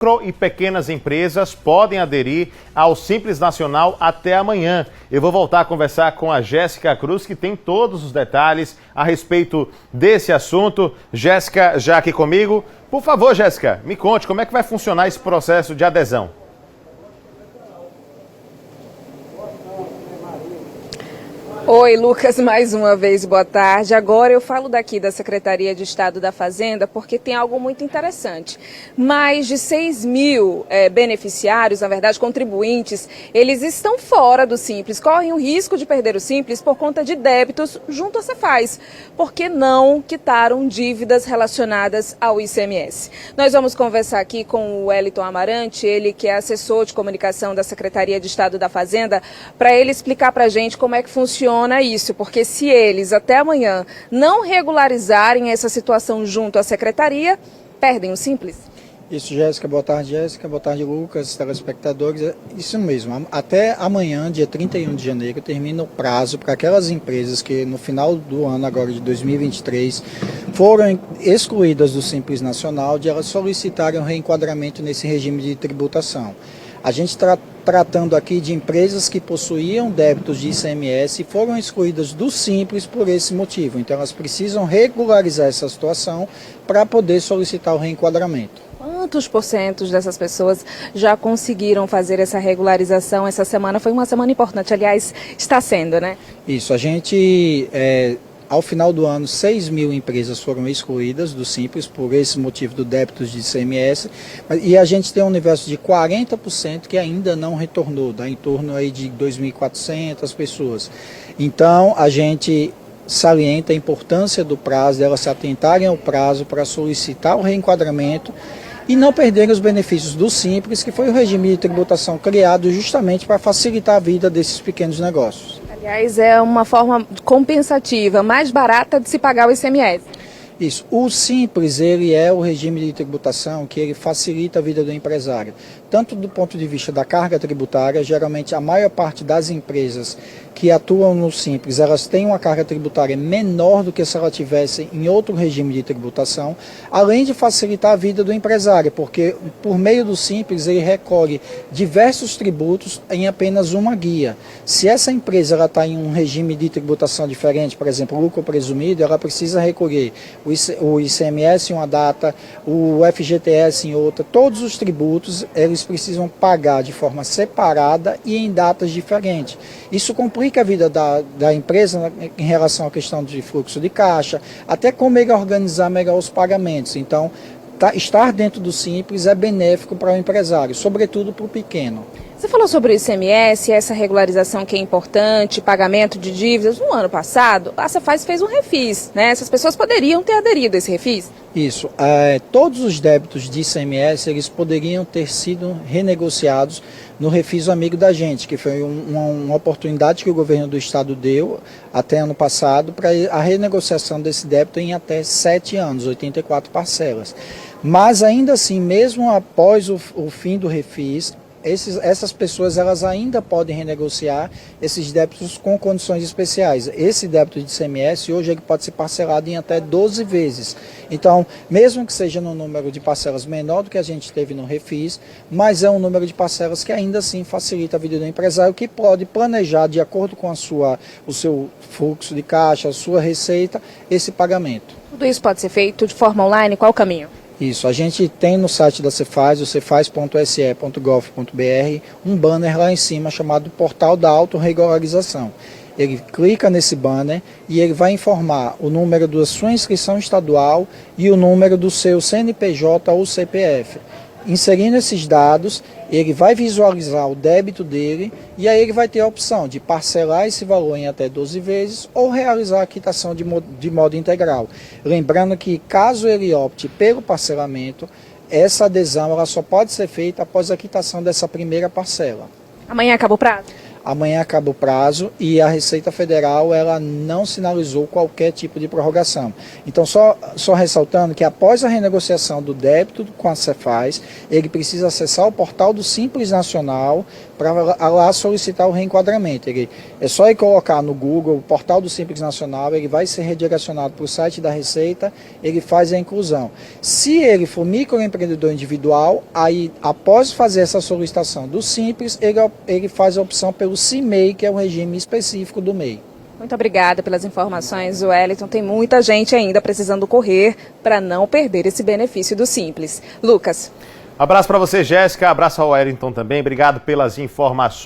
Micro e pequenas empresas podem aderir ao Simples Nacional até amanhã. Eu vou voltar a conversar com a Jéssica Cruz, que tem todos os detalhes a respeito desse assunto. Jéssica, já aqui comigo. Por favor, Jéssica, me conte como é que vai funcionar esse processo de adesão. Oi, Lucas, mais uma vez, boa tarde. Agora eu falo daqui da Secretaria de Estado da Fazenda porque tem algo muito interessante. Mais de 6 mil beneficiários, na verdade contribuintes, eles estão fora do Simples, correm o risco de perder o Simples por conta de débitos junto à Cefaz, porque não quitaram dívidas relacionadas ao ICMS. Nós vamos conversar aqui com o Wellington Amarante, ele que é assessor de comunicação da Secretaria de Estado da Fazenda, para ele explicar para a gente como é que funciona isso, porque se eles até amanhã não regularizarem essa situação junto à secretaria, perdem o Simples. Isso, Jéssica. Boa tarde, Jéssica. Boa tarde, Lucas, telespectadores. Isso mesmo. Até amanhã, dia 31 de janeiro, termina o prazo para aquelas empresas que no final do ano agora de 2023 foram excluídas do Simples Nacional de elas solicitarem o reenquadramento nesse regime de tributação. A gente está tratando aqui de empresas que possuíam débitos de ICMS e foram excluídas do Simples por esse motivo. Então elas precisam regularizar essa situação para poder solicitar o reenquadramento. Quantos porcentos dessas pessoas já conseguiram fazer essa regularização? Essa semana foi uma semana importante, aliás, está sendo, né? Isso, a gente... Ao final do ano, 6 mil empresas foram excluídas do Simples por esse motivo do débito de ICMS, e a gente tem um universo de 40% que ainda não retornou, dá em torno aí de 2.400 pessoas. Então, a gente salienta a importância do prazo, delas se atentarem ao prazo para solicitar o reenquadramento e não perderem os benefícios do Simples, que foi o regime de tributação criado justamente para facilitar a vida desses pequenos negócios. Aliás, é uma forma compensativa, mais barata de se pagar o ICMS. Isso. O Simples, ele é o regime de tributação que ele facilita a vida do empresário. Tanto do ponto de vista da carga tributária, geralmente a maior parte das empresas que atuam no Simples, elas têm uma carga tributária menor do que se ela tivesse em outro regime de tributação, além de facilitar a vida do empresário, porque por meio do Simples ele recolhe diversos tributos em apenas uma guia. Se essa empresa está em um regime de tributação diferente, por exemplo, lucro presumido, ela precisa recolher o ICMS em uma data, o FGTS em outra, todos os tributos eles precisam pagar de forma separada e em datas diferentes. Isso complica a vida da empresa em relação à questão de fluxo de caixa, até como ele organizar melhor os pagamentos. Então, estar dentro do Simples é benéfico para o empresário, sobretudo para o pequeno. Você falou sobre o ICMS, essa regularização que é importante, pagamento de dívidas. No ano passado, a Cefaz fez um refis, né? Essas pessoas poderiam ter aderido a esse refis? Isso. Todos os débitos de ICMS, eles poderiam ter sido renegociados no refis Amigo da Gente, que foi uma oportunidade que o governo do estado deu até ano passado para a renegociação desse débito em até 7 anos, 84 parcelas. Mas ainda assim, mesmo após o fim do refis, essas pessoas elas ainda podem renegociar esses débitos com condições especiais. Esse débito de ICMS hoje ele pode ser parcelado em até 12 vezes. Então, mesmo que seja no número de parcelas menor do que a gente teve no refis, mas é um número de parcelas que ainda assim facilita a vida do empresário, que pode planejar de acordo com o seu fluxo de caixa, a sua receita, esse pagamento. Tudo isso pode ser feito de forma online? Qual o caminho? Isso, a gente tem no site da Cefaz, o cefaz.se.gov.br, um banner lá em cima chamado Portal da Autorregularização. Ele clica nesse banner e ele vai informar o número da sua inscrição estadual e o número do seu CNPJ ou CPF. Inserindo esses dados, ele vai visualizar o débito dele e aí ele vai ter a opção de parcelar esse valor em até 12 vezes ou realizar a quitação de modo integral. Lembrando que caso ele opte pelo parcelamento, essa adesão ela só pode ser feita após a quitação dessa primeira parcela. Amanhã acaba o prazo? Amanhã acaba o prazo e a Receita Federal ela não sinalizou qualquer tipo de prorrogação. Então, só ressaltando que após a renegociação do débito com a Cefaz, ele precisa acessar o portal do Simples Nacional para lá solicitar o reenquadramento. É só ele colocar no Google o portal do Simples Nacional, ele vai ser redirecionado para o site da Receita, ele faz a inclusão. Se ele for microempreendedor individual, aí após fazer essa solicitação do Simples, ele faz a opção pelo CIMEI, que é o regime específico do MEI. Muito obrigada pelas informações, Wellington. Tem muita gente ainda precisando correr para não perder esse benefício do Simples. Lucas. Abraço para você, Jéssica. Abraço ao Wellington também. Obrigado pelas informações.